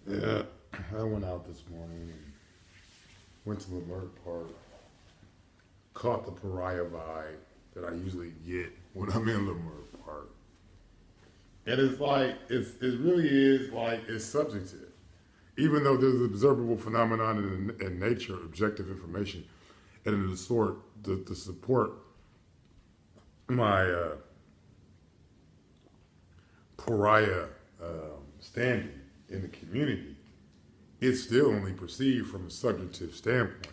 Yeah, I went out this morning and went to Lamert Park, caught the Pariah vibe that I usually get when I'm in Lamert Park. And it's like, it really is like, it's subjective. Even though there's an observable phenomenon in nature, objective information, and to support my Pariah standing in the community, it's still only perceived from a subjective standpoint.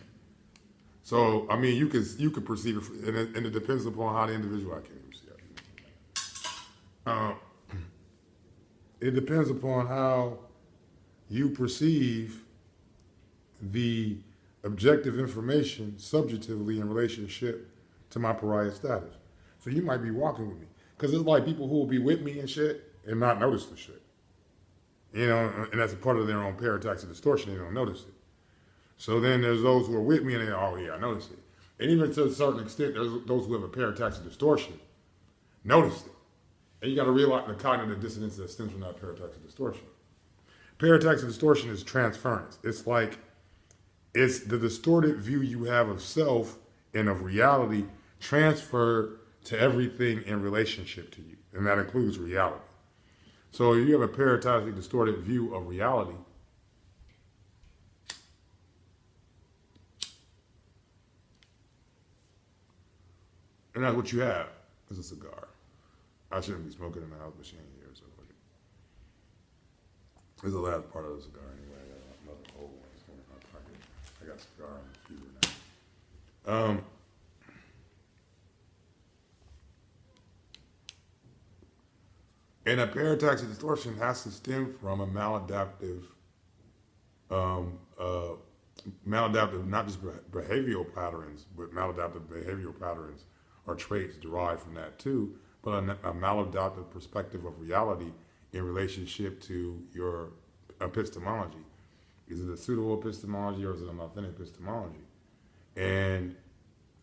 So, I mean, you could perceive it, and it depends upon how the individual. I can't even see it. It depends upon how you perceive the objective information subjectively in relationship to my Pariah status. So you might be walking with me, because it's like people who will be with me and shit and not notice the shit. You know, and that's a part of their own parataxic distortion. They don't notice it. So then there's those who are with me and they, oh yeah, I notice it. And even to a certain extent, there's those who have a parataxic distortion notice it. And you got to realize the cognitive dissonance that stems from that parataxic distortion. Parataxic distortion is transference. It's like, it's the distorted view you have of self and of reality transferred to everything in relationship to you. And that includes reality. So if you have a parataxic distorted view of reality, and that's what you have. It's a cigar. I shouldn't be smoking in the house, but she ain't here, so fuck it. This is the last part of the cigar anyway. I got another old one that's going in my pocket. I got a cigar in the freezer now. And a parataxic distortion has to stem from a maladaptive, not just behavioral patterns, but maladaptive behavioral patterns are traits derived from that too, but a maladaptive perspective of reality in relationship to your epistemology. Is it a pseudo-epistemology or is it an authentic epistemology? And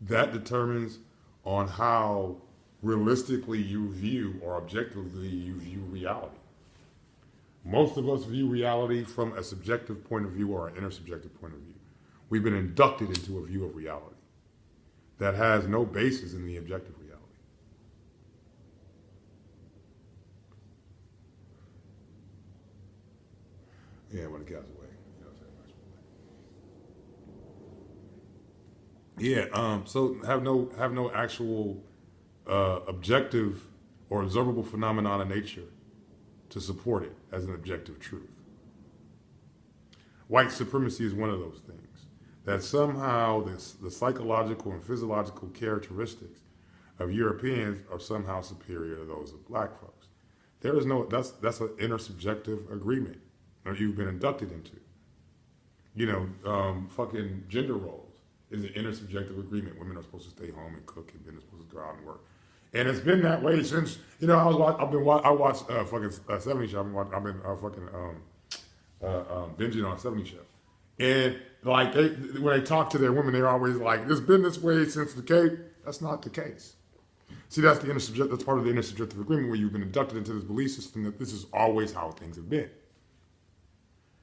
that determines on how realistically you view or objectively you view reality. Most of us view reality from a subjective point of view or an intersubjective point of view. We've been inducted into a view of reality that has no basis in the objective reality. Yeah, when the cat's away. You know what I'm saying? Yeah, so have no actual objective or observable phenomenon in nature to support it as an objective truth. White supremacy is one of those things. That somehow the psychological and physiological characteristics of Europeans are somehow superior to those of black folks. There is no, that's an intersubjective agreement that you've been inducted into. You know, fucking gender roles is an intersubjective agreement. Women are supposed to stay home and cook, and men are supposed to go out and work. And it's been that way since, you know, I watched fucking 70 Show. I've been fucking binging on 70 Show. And like when they talk to their women, they're always like, "It's been this way since the Cape." That's not the case. See, that's that's part of the intersubjective agreement where you've been inducted into this belief system that this is always how things have been.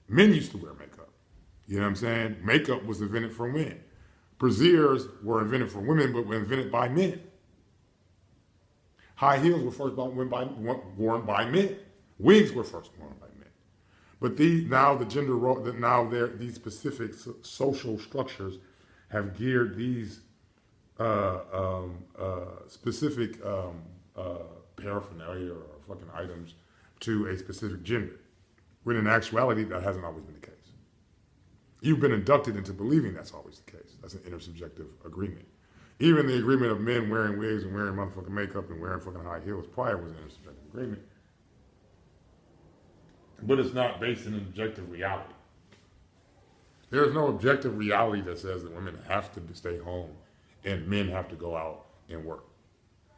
Men used to wear makeup. You know what I'm saying? Makeup was invented for men. Brassieres were invented for women, but were invented by men. High heels were first worn by men. Wigs were first worn by men. But these specific social structures have geared these specific paraphernalia or fucking items to a specific gender. When in actuality, that hasn't always been the case. You've been inducted into believing that's always the case. That's an intersubjective agreement. Even the agreement of men wearing wigs and wearing motherfucking makeup and wearing fucking high heels prior was an intersubjective agreement. But it's not based in an objective reality. There is no objective reality that says that women have to stay home and men have to go out and work.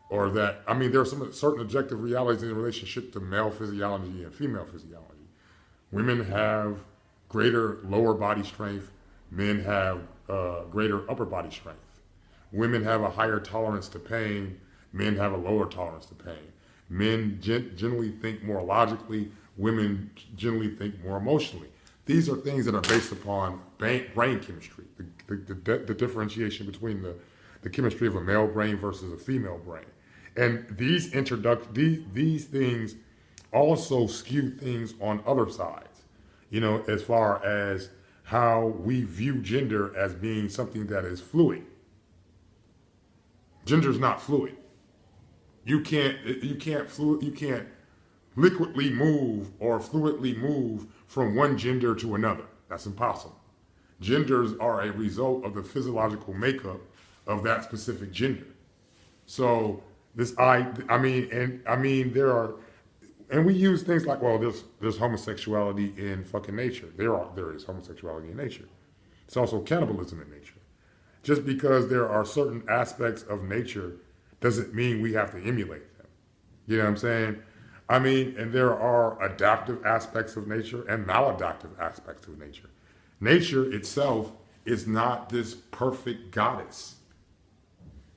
Or that, I mean, there are some certain objective realities in relationship to male physiology and female physiology. Women have greater lower body strength. Men have greater upper body strength. Women have a higher tolerance to pain. Men have a lower tolerance to pain. Men generally think more logically. Women generally think more emotionally. These are things that are based upon brain chemistry, the differentiation between the chemistry of a male brain versus a female brain. And these things also skew things on other sides, as far as how we view gender as being something that is fluid. Gender is not fluid. You can't liquidly move or fluidly move from one gender to another. That's impossible. Genders are a result of the physiological makeup of that specific gender. So there are, and we use things like, well, there's homosexuality in fucking nature. There is homosexuality in nature. It's also cannibalism in nature. Just because there are certain aspects of nature doesn't mean we have to emulate them. You know what I'm saying? And there are adaptive aspects of nature and maladaptive aspects of nature. Nature itself is not this perfect goddess.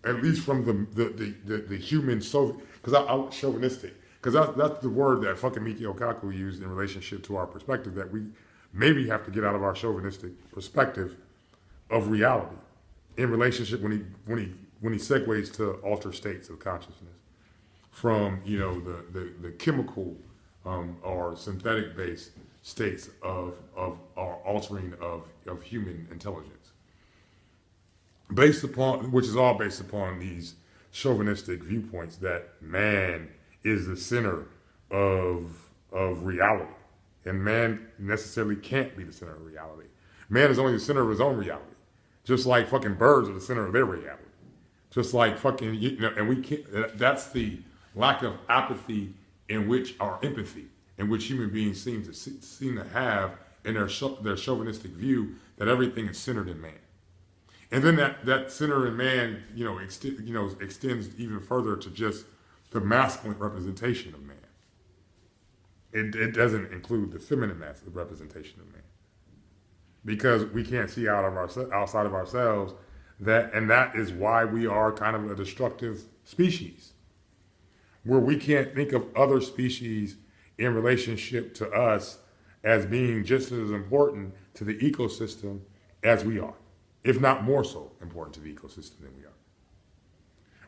At least from the human soul, because I'm chauvinistic. Because that's the word that fucking Mikio Kaku used in relationship to our perspective, that we maybe have to get out of our chauvinistic perspective of reality in relationship when he segues to altered states of consciousness from the chemical or synthetic based states of or altering of human intelligence, which is all based upon these chauvinistic viewpoints that man is the center of reality, and man necessarily can't be the center of reality. Man is only the center of his own reality, just like fucking birds are the center of their reality. Just like fucking, and we can't. That's the lack of apathy in which, or empathy in which human beings seem to have in their chauvinistic view that everything is centered in man. And then that center in man, extends even further to just the masculine representation of man. It doesn't include the feminine representation of man, because we can't see outside of ourselves and that is why we are kind of a destructive species, where we can't think of other species in relationship to us as being just as important to the ecosystem as we are, if not more so important to the ecosystem than we are.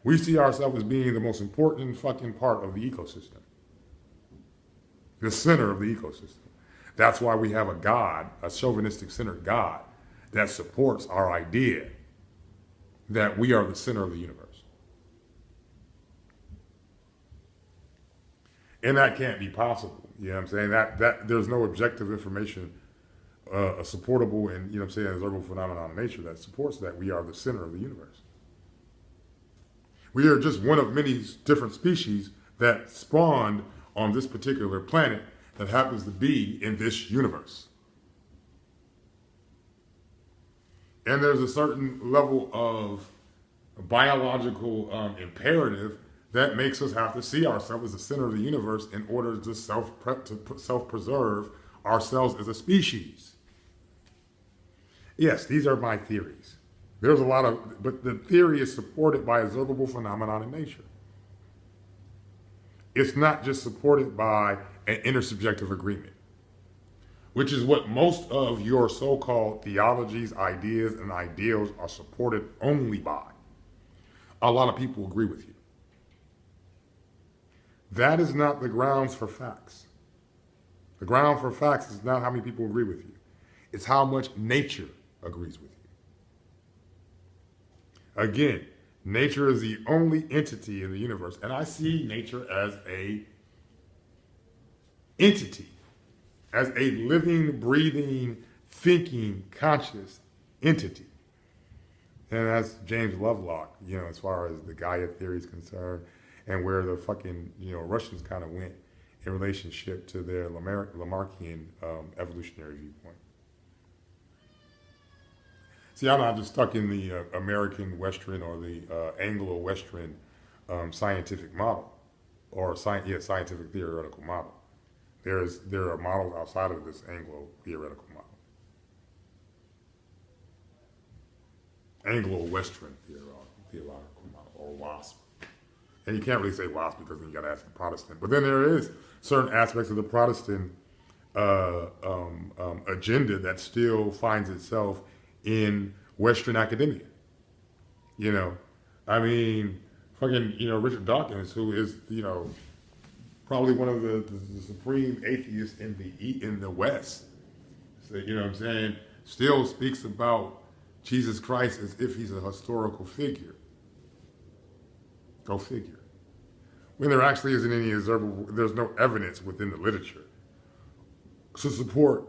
We see ourselves as being the most important fucking part of the ecosystem, the center of the ecosystem. That's why we have a God, a chauvinistic centered God, that supports our idea that we are the center of the universe. And that can't be possible. You know what I'm saying? That there's no objective information supportable and, observable phenomenon in nature that supports that we are the center of the universe. We are just one of many different species that spawned on this particular planet that happens to be in this universe. And there's a certain level of biological imperative that makes us have to see ourselves as the center of the universe in order to self-preserve ourselves as a species. Yes, these are my theories. There's a lot but the theory is supported by observable phenomenon in nature. It's not just supported by an intersubjective agreement, which is what most of your so-called theologies, ideas, and ideals are supported only by. A lot of people agree with you. That is not the grounds for facts. The ground for facts is not how many people agree with you. It's how much nature agrees with you. Again, nature is the only entity in the universe, and I see nature as a entity, as a living, breathing, thinking, conscious entity. And that's James Lovelock, as far as the Gaia theory is concerned, and where the fucking, Russians kind of went in relationship to their Lamarckian evolutionary viewpoint. See, I'm not just stuck in the American Western or the Anglo-Western scientific model, or scientific theoretical model. There are models outside of this Anglo-theoretical model. Anglo-Western theological model, or WASP. And you can't really say WASP because then you got to ask the Protestant. But then there is certain aspects of the Protestant agenda that still finds itself in Western academia. You know, I mean, fucking, Richard Dawkins, who is, probably one of the supreme atheists in the West. So, you know what I'm saying? Still speaks about Jesus Christ as if he's a historical figure. Go figure. When there actually isn't any observable, there's no evidence within the literature to support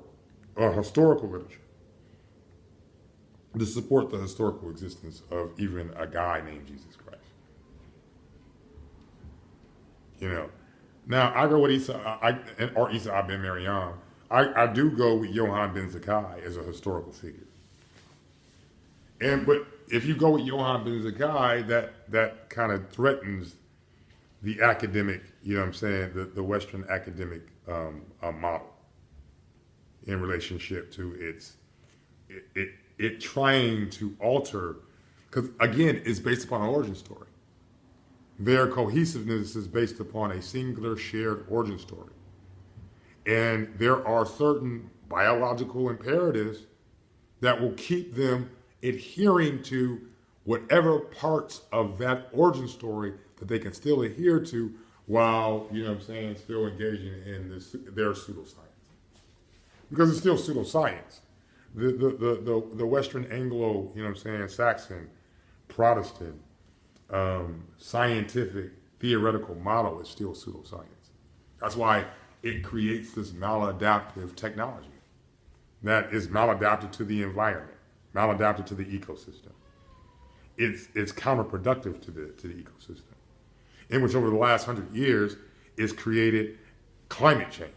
historical literature, to support the historical existence of even a guy named Jesus Christ. Now I go with Isa, or Isa ben Maryam. I do go with Johann ben Zakkai as a historical figure. But if you go with Johann ben Zakkai, that kind of threatens the academic, the Western academic model in relationship to it trying to alter, because again, it's based upon an origin story. Their cohesiveness is based upon a singular shared origin story. And there are certain biological imperatives that will keep them adhering to whatever parts of that origin story that they can still adhere to while, still engaging in their pseudoscience. Because it's still pseudoscience. The Western Anglo, Saxon, Protestant, scientific, theoretical model is still pseudoscience. That's why it creates this maladaptive technology that is maladapted to the environment, maladapted to the ecosystem. It's counterproductive to the ecosystem, in which over the last 100 years is created climate change.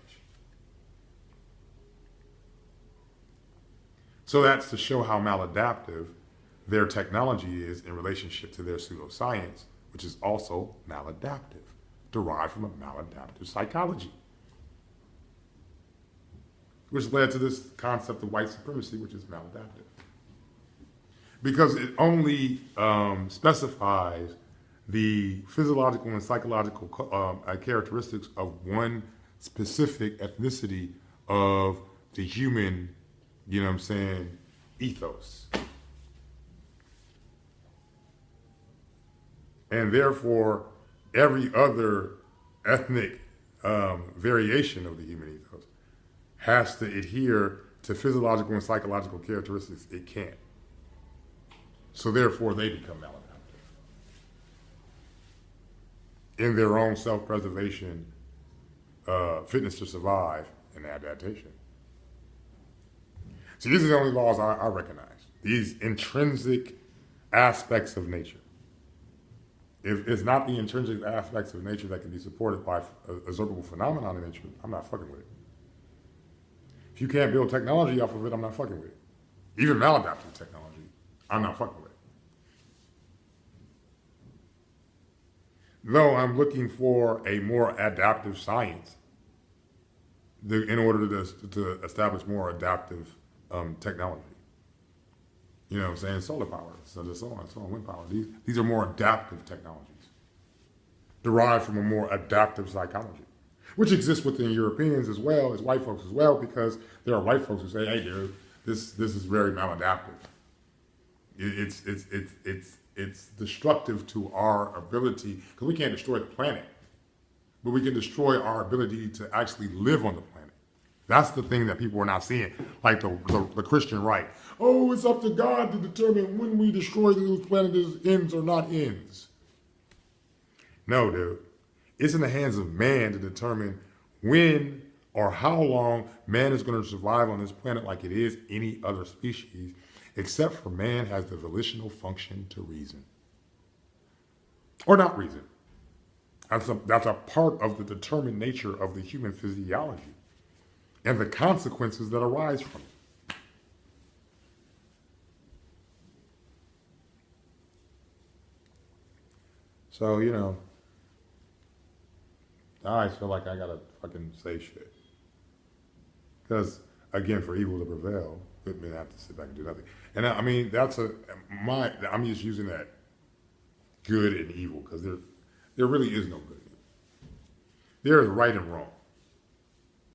So that's to show how maladaptive their technology is in relationship to their pseudoscience, which is also maladaptive, derived from a maladaptive psychology, which led to this concept of white supremacy, which is maladaptive. Because it only specifies the physiological and psychological characteristics of one specific ethnicity of the human, ethos. And therefore, every other ethnic variation of the human ethos has to adhere to physiological and psychological characteristics it can't. So therefore, they become maladaptive in their own self-preservation, fitness to survive, and adaptation. See, these are the only laws I recognize. These intrinsic aspects of nature. If it's not the intrinsic aspects of nature that can be supported by observable phenomenon in nature, I'm not fucking with it. If you can't build technology off of it, I'm not fucking with it. Even maladaptive technology, I'm not fucking with it. Though I'm looking for a more adaptive science in order to establish more adaptive technology. You know what I'm saying? Solar power, so on, wind power. These are more adaptive technologies, derived from a more adaptive psychology, which exists within Europeans as well as white folks as well, because there are white folks who say, "Hey, dude, this is very maladaptive. It's destructive to our ability, because we can't destroy the planet, but we can destroy our ability to actually live on the planet." That's the thing that people are not seeing, like the Christian right. Oh, it's up to God to determine when we destroy this planet as ends or not ends. No, dude. It's in the hands of man to determine when or how long man is going to survive on this planet like it is any other species, except for man has the volitional function to reason. Or not reason. That's a part of the determined nature of the human physiology and the consequences that arise from it. So, I always feel like I gotta fucking say shit. Because, again, for evil to prevail, good men have to sit back and do nothing. And I mean, I'm just using that good and evil, because there really is no good and evil. There is right and wrong.